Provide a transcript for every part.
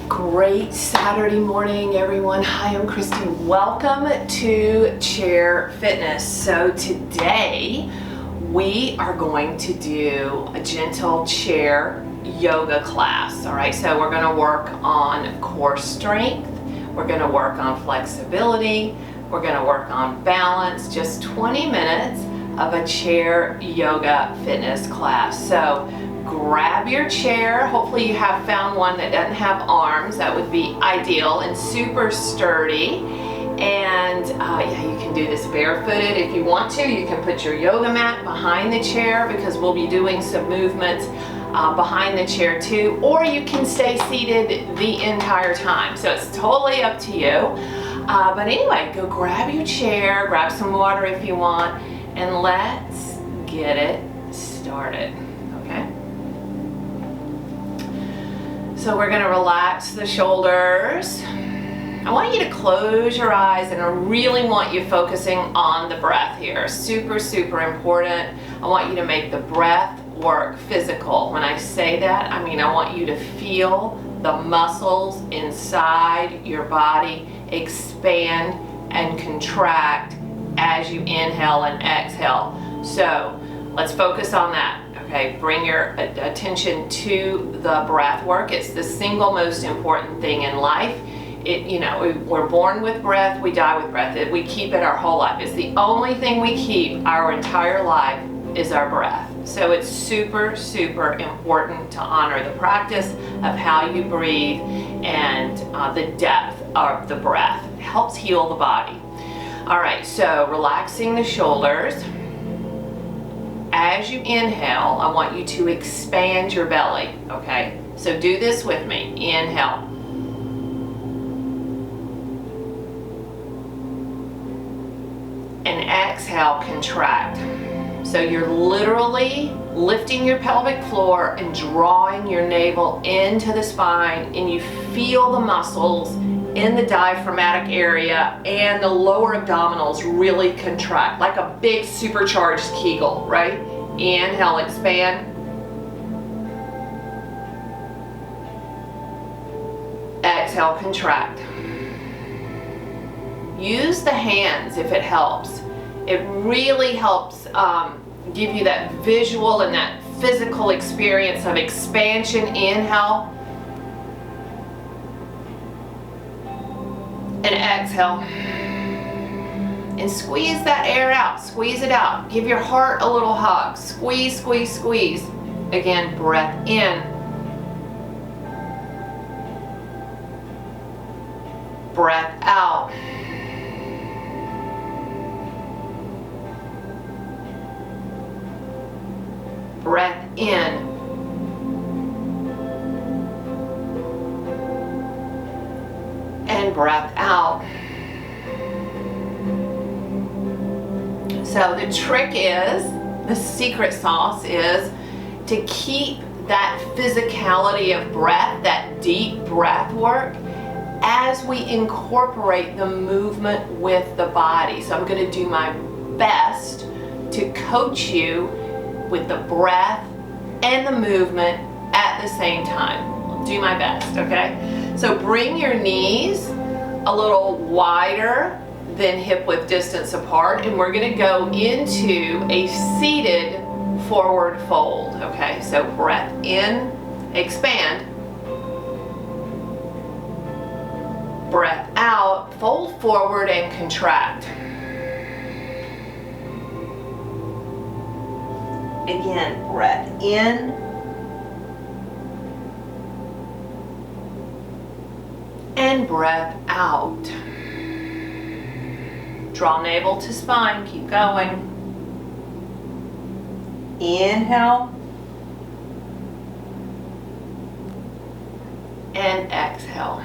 Great Saturday morning, everyone. Hi, I'm Christy. Welcome to Chair Fitness. So today we are going to do a gentle chair yoga class. All right, so we're going to work on core strength. We're going to work on flexibility. We're going to work on balance. Just 20 minutes of a chair yoga fitness class. So grab your chair. Hopefully you have found one that doesn't have arms. That would be ideal and super sturdy. And yeah, you can do this barefooted if you want to. You can put your yoga mat behind the chair because we'll be doing some movements behind the chair too. Or you can stay seated the entire time. So it's totally up to you. But anyway, go grab your chair, grab some water if you want, and let's get it started, okay? So we're gonna relax the shoulders. I want you to close your eyes and I really want you focusing on the breath here. Super, super important. I want you to make the breath work physical. When I say that, I mean I want you to feel the muscles inside your body expand and contract as you inhale and exhale. So let's focus on that. Okay, bring your attention to the breath work. It's the single most important thing in life. We're born with breath, we die with breath. We keep it our whole life. It's the only thing we keep our entire life is our breath. So it's super, super important to honor the practice of how you breathe and the depth of the breath. It helps heal the body. All right, so relaxing the shoulders. As you inhale, I want you to expand your belly, okay? So do this with me. Inhale. And exhale, contract. So you're literally lifting your pelvic floor and drawing your navel into the spine, and you feel the muscles in the diaphragmatic area and the lower abdominals really contract, like a big supercharged Kegel, right? Inhale, expand. Exhale, contract. Use the hands if it helps. It really helps give you that visual and that physical experience of expansion. Inhale. And exhale. And squeeze that air out. Squeeze it out. Give your heart a little hug. Squeeze, squeeze, squeeze. Again, breath in. Breath out. Breath in. And breath out. So the trick is, the secret sauce is to keep that physicality of breath, that deep breath work, as we incorporate the movement with the body. So I'm going to do my best to coach you with the breath and the movement at the same time. I'll do my best, okay? So bring your knees a little wider than hip width distance apart, and we're going to go into a seated forward fold, okay? So breath in, expand. Breath out, fold forward and contract. Again, breath in. And breath out. Draw navel to spine, keep going. Inhale. And exhale.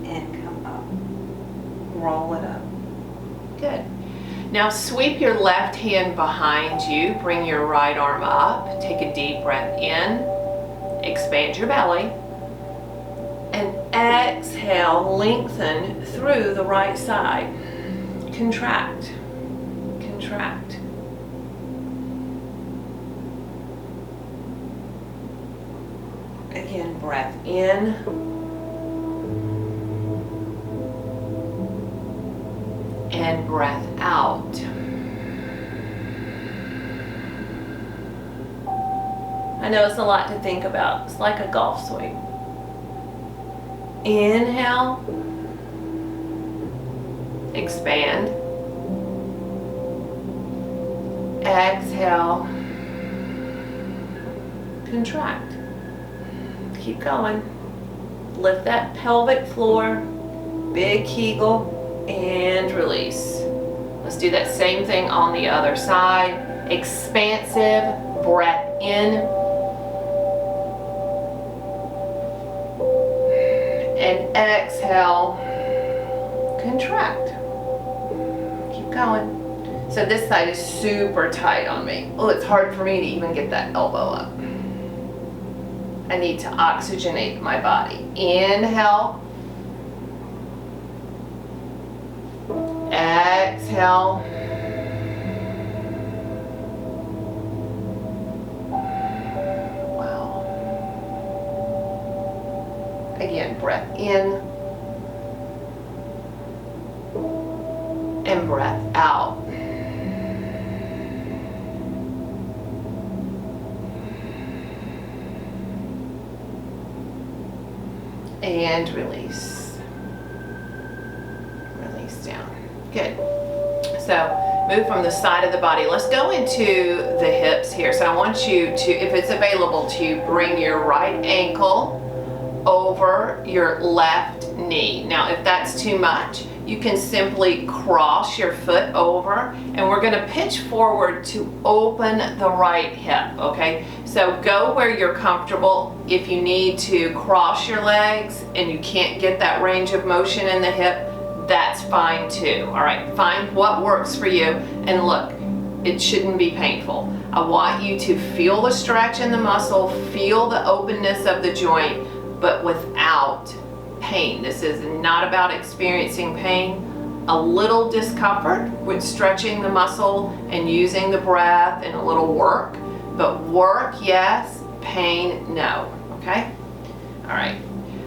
And come up. Roll it up. Good. Now sweep your left hand behind you, bring your right arm up, take a deep breath in, expand your belly, and exhale, lengthen through the right side. Contract, contract. Again, breath in. And breath out. I know it's a lot to think about. It's like a golf swing. Inhale. Expand. Exhale. Contract. Keep going. Lift that pelvic floor. Big Kegel. And release. Let's do that same thing on the other side. Expansive breath in. And exhale. Contract. Keep going. So this side is super tight on me. Oh, it's hard for me to even get that elbow up. I need to oxygenate my body. Inhale. Exhale. Wow. Again, breath in. And breath out. And release. Release down. Good. So move from the side of the body. Let's go into the hips here. So I want you to, if it's available to you, bring your right ankle over your left knee. Now, if that's too much, you can simply cross your foot over, and we're going to pitch forward to open the right hip, okay? So go where you're comfortable. If you need to cross your legs and you can't get that range of motion in the hip, that's fine too. All right, find what works for you, and look, it shouldn't be painful. I want you to feel the stretch in the muscle, feel the openness of the joint, but without pain. This is not about experiencing pain. A little discomfort with stretching the muscle and using the breath and a little work, but work, yes, pain, no, okay? All right.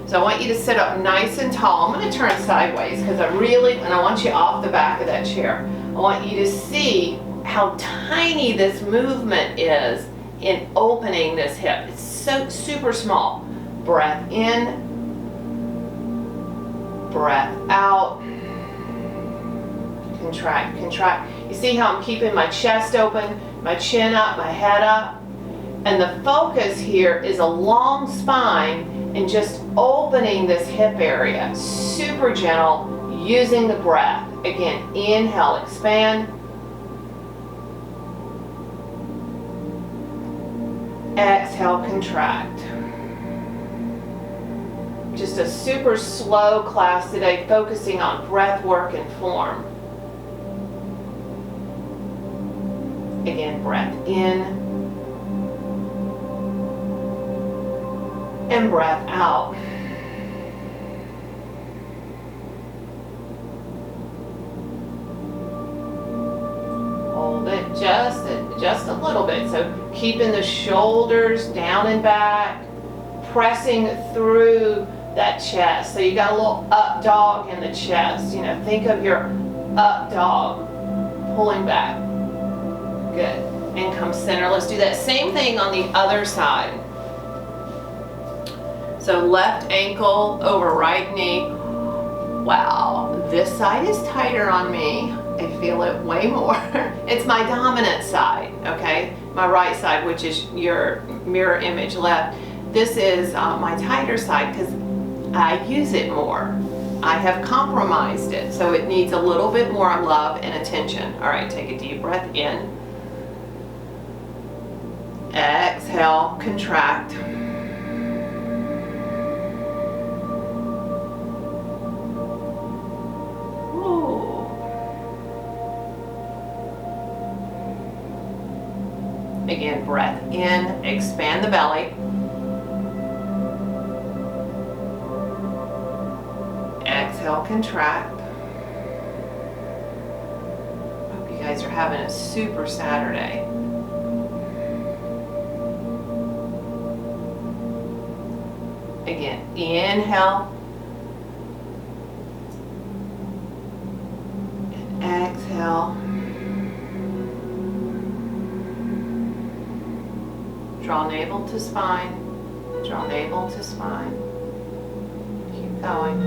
So I want you to sit up nice and tall. I'm going to turn sideways because and I want you off the back of that chair. I want you to see how tiny this movement is in opening this hip. It's so super small. Breath in, breath out, contract, contract. You see how I'm keeping my chest open, my chin up, my head up? And the focus here is a long spine and just opening this hip area. Super gentle, using the breath. Again, inhale, expand. Exhale, contract. Just a super slow class today, focusing on breath work and form. Again, breath in and breath out. Hold it just a little bit. So keeping the shoulders down and back, pressing through that chest. So you got a little up dog in the chest. You know, think of your up dog, pulling back. Good. And come center. Let's do that same thing on the other side. So left ankle over right knee. Wow, this side is tighter on me. I feel it way more. It's my dominant side, okay? My right side, which is your mirror image left. This is my tighter side because I use it more. I have compromised it, so it needs a little bit more love and attention. All right, take a deep breath in. Exhale, contract. Ooh. Again, breath in, expand the belly. Exhale, contract. Hope you guys are having a super Saturday. Again, inhale. And exhale. Draw navel to spine. Draw navel to spine. Keep going.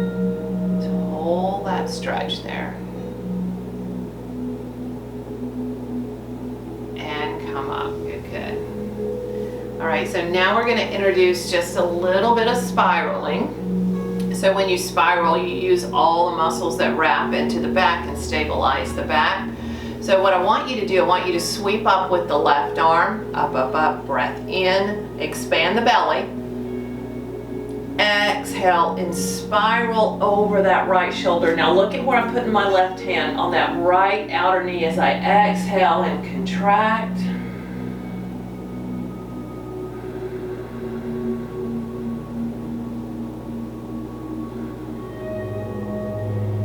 To hold that stretch there. And come up. Good, good. All right, so now we're going to introduce just a little bit of spiraling. So when you spiral, you use all the muscles that wrap into the back and stabilize the back. So what I want you to do, I want you to sweep up with the left arm, up, up, up, breath in, expand the belly. Exhale and spiral over that right shoulder. Now look at where I'm putting my left hand on that right outer knee as I exhale and contract.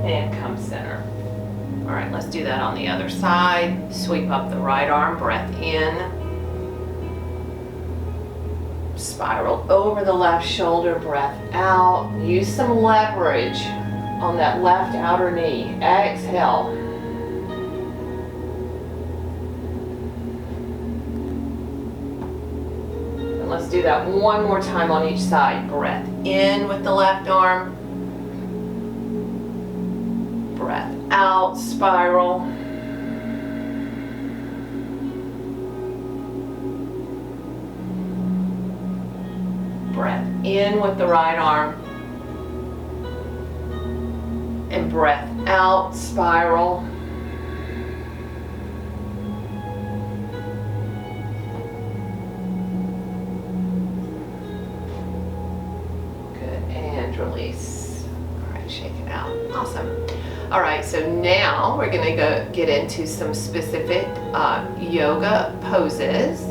And come center. All right, let's do that on the other side. Sweep up the right arm, breath in. Spiral over the left shoulder, breath out. Use some leverage on that left outer knee. Exhale. And let's do that one more time on each side. Breath in with the left arm. Breath out, spiral. Breath in with the right arm. And breath out, spiral. Good, and release. All right, shake it out. Awesome. All right, so now we're going to go get into some specific yoga poses,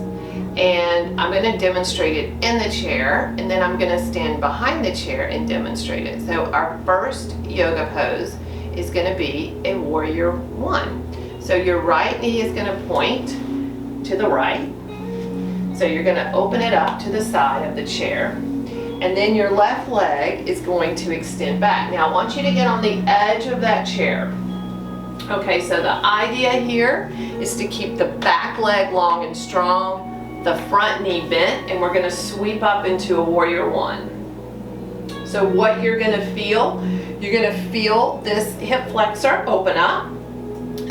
and I'm going to demonstrate it in the chair, and then I'm going to stand behind the chair and demonstrate it. So our first yoga pose is going to be a warrior one. So your right knee is going to point to the right. So you're going to open it up to the side of the chair. And then your left leg is going to extend back. Now I want you to get on the edge of that chair. Okay, so the idea here is to keep the back leg long and strong, the front knee bent, and we're going to sweep up into a warrior one. So what you're going to feel this hip flexor open up.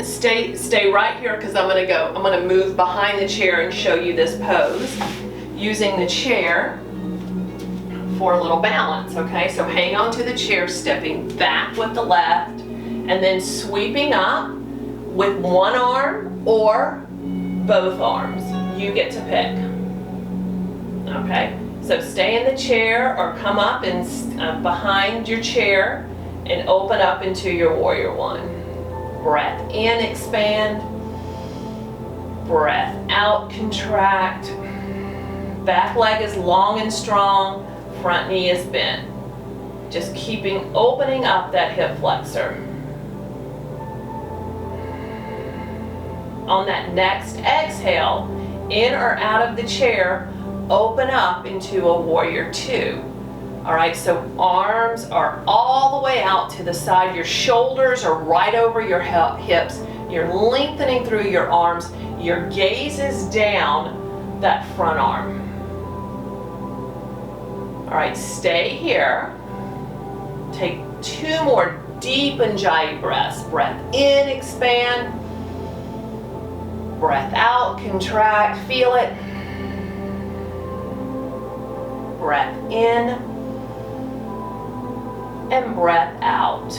Stay right here because I'm going to move behind the chair and show you this pose using the chair for a little balance. Okay, so hang on to the chair, stepping back with the left, and then sweeping up with one arm or both arms. You get to pick. Okay, so stay in the chair or come up and behind your chair and open up into your warrior one. Breath in, expand. Breath out, contract. Back leg is long and strong. Front knee is bent. Just opening up that hip flexor. On that next exhale, in or out of the chair, open up into a warrior two. All right, so arms are all the way out to the side. Your shoulders are right over your hips. You're lengthening through your arms. Your gaze is down that front arm. All right, stay here. Take two more deep Ujjayi breaths. Breath in, expand. Breath out, contract, feel it. Breath in and breath out.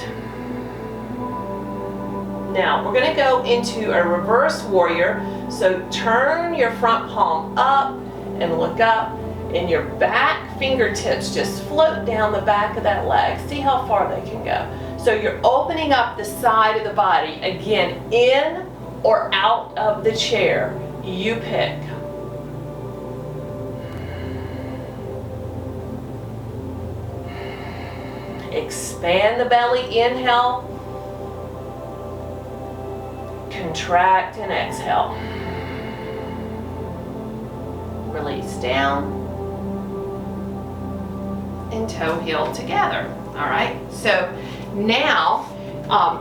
Now we're going to go into a reverse warrior. So turn your front palm up and look up, and your back fingertips just float down the back of that leg. See how far they can go. So you're opening up the side of the body. Again, in or out of the chair. You pick. Expand the belly, inhale. Contract and exhale. Release down. and toe heel together. All right, so now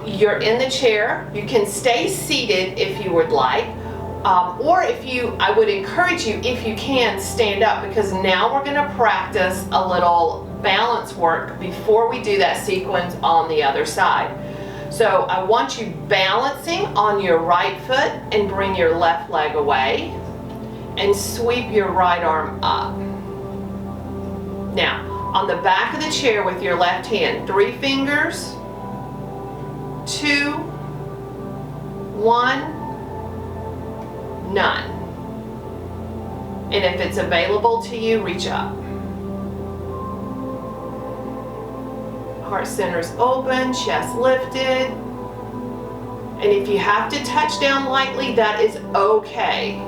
you're in the chair. You can stay seated if you would like, or I would encourage you, if you can, stand up, because now we're gonna practice a little balance work before we do that sequence on the other side. So I want you balancing on your right foot and bring your left leg away and sweep your right arm up. Now, on the back of the chair with your left hand, 3 fingers, 2, 1, none. And if it's available to you, reach up. Heart center's open, chest lifted. And if you have to touch down lightly, that is okay.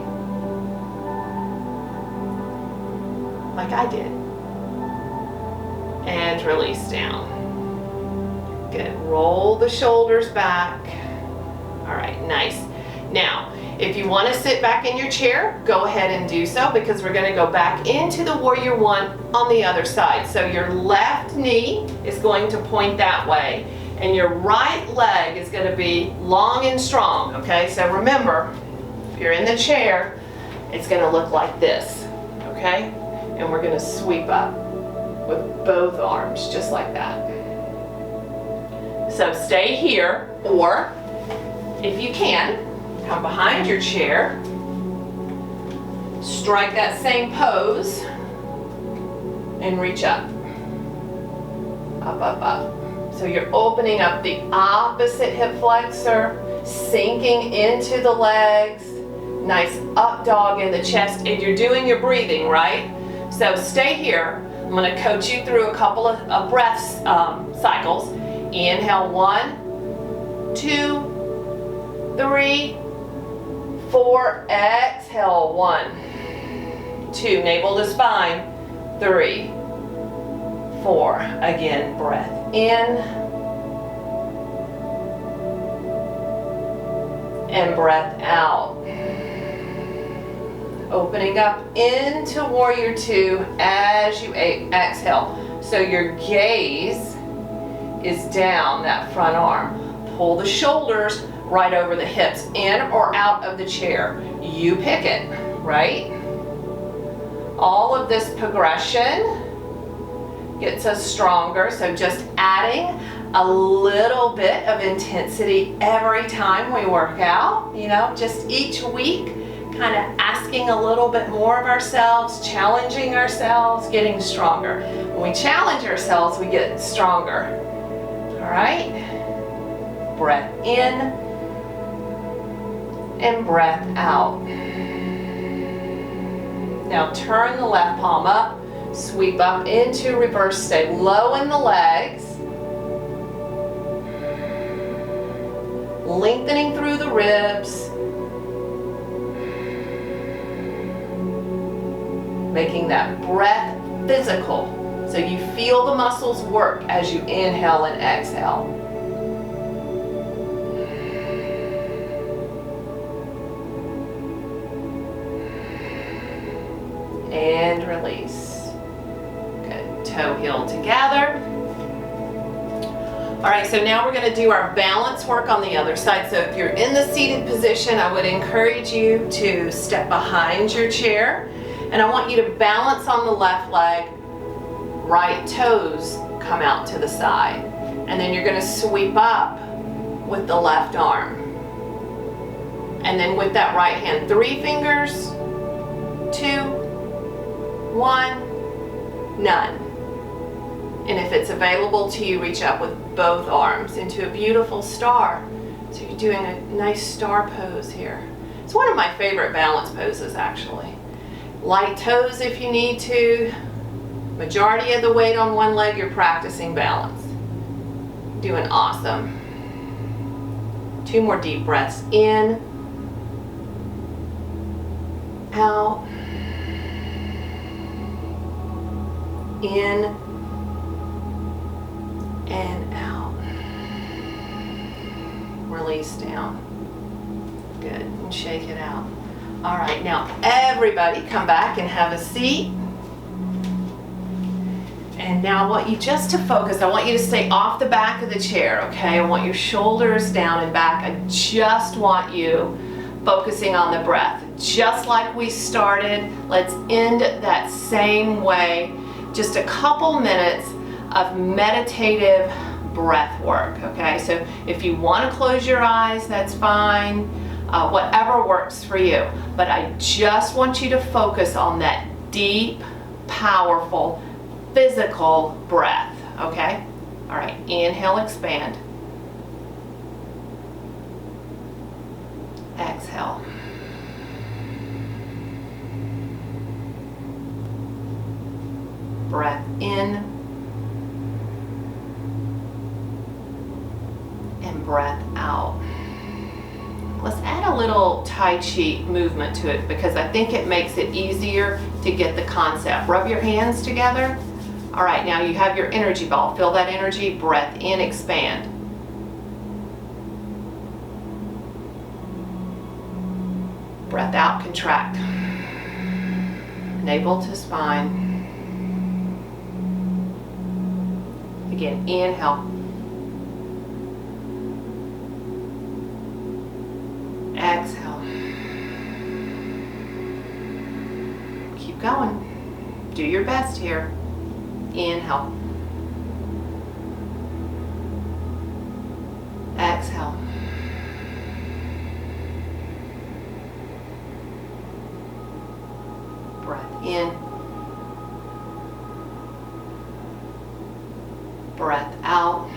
Like I did. And release down. Good. Roll the shoulders back. All right, nice. Now, if you want to sit back in your chair, go ahead and do so, because we're going to go back into the Warrior One on the other side. So your left knee is going to point that way, and your right leg is going to be long and strong, okay? So remember, if you're in the chair, it's going to look like this, okay? And we're going to sweep up with both arms, just like that. So stay here, or if you can, come behind your chair, strike that same pose, and reach up. Up, up, up. So you're opening up the opposite hip flexor, sinking into the legs, nice up dog in the chest, and you're doing your breathing, right? So stay here. I'm going to coach you through a couple of breath cycles. Inhale, 1, 2, 3, 4. Exhale, 1, 2. Navel to spine. 3, 4. Again, breath in and breath out. Opening up into Warrior Two as you exhale. So your gaze is down that front arm. Pull the shoulders right over the hips, in or out of the chair. You pick it, right? All of this progression gets us stronger, so just adding a little bit of intensity every time we work out, you know, just each week, kind of asking a little bit more of ourselves, challenging ourselves, getting stronger. When we challenge ourselves, we get stronger. All right? Breath in and breath out. Now turn the left palm up, sweep up into reverse, stay low in the legs, lengthening through the ribs, making that breath physical so you feel the muscles work as you inhale and exhale. And release. Good. Toe heel together. All right, so now we're going to do our balance work on the other side. So if you're in the seated position, I would encourage you to step behind your chair. And I want you to balance on the left leg, right toes come out to the side. And then you're going to sweep up with the left arm. And then with that right hand, 3 fingers, 2, 1, none. And if it's available to you, reach up with both arms into a beautiful star. So you're doing a nice star pose here. It's one of my favorite balance poses, actually. Light toes if you need to. Majority of the weight on one leg, you're practicing balance. Doing awesome. 2 more deep breaths in, out, in, and out. Release down. Good, and shake it out. All right, now everybody come back and have a seat. And now I want you just to focus. I want you to stay off the back of the chair, okay? I want your shoulders down and back. I just want you focusing on the breath. Just like we started, let's end that same way. Just a couple minutes of meditative breath work, okay? So if you want to close your eyes, that's fine. Whatever works for you. But I just want you to focus on that deep, powerful, physical breath, okay? All right, inhale, expand. Exhale. Breath in and breath out. Let's add a little Tai Chi movement to it because I think it makes it easier to get the concept. Rub your hands together. All right, now you have your energy ball. Feel that energy. Breath in, expand. Breath out, contract. Navel to spine. Again, inhale. Exhale. Keep going. Do your best here. Inhale. Exhale. Breath in. Breath out.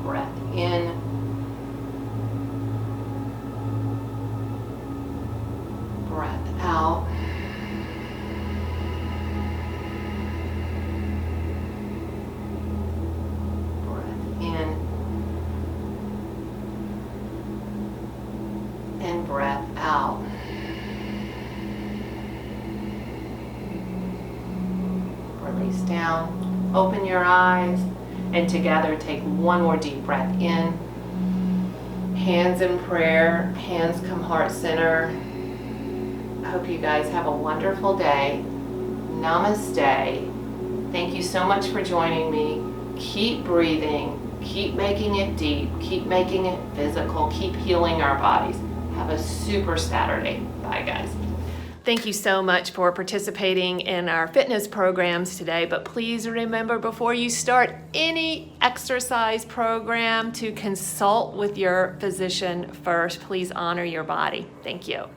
Breath in. Breath out. Breath in. And breath out. Release down. Open your eyes. And together take one more deep breath in. Hands in prayer. Hands come heart center. I hope you guys have a wonderful day. Namaste. Thank you so much for joining me. Keep breathing. Keep making it deep. Keep making it physical. Keep healing our bodies. Have a super Saturday. Bye, guys. Thank you so much for participating in our fitness programs today, but please remember before you start any exercise program to consult with your physician first. Please honor your body. Thank you.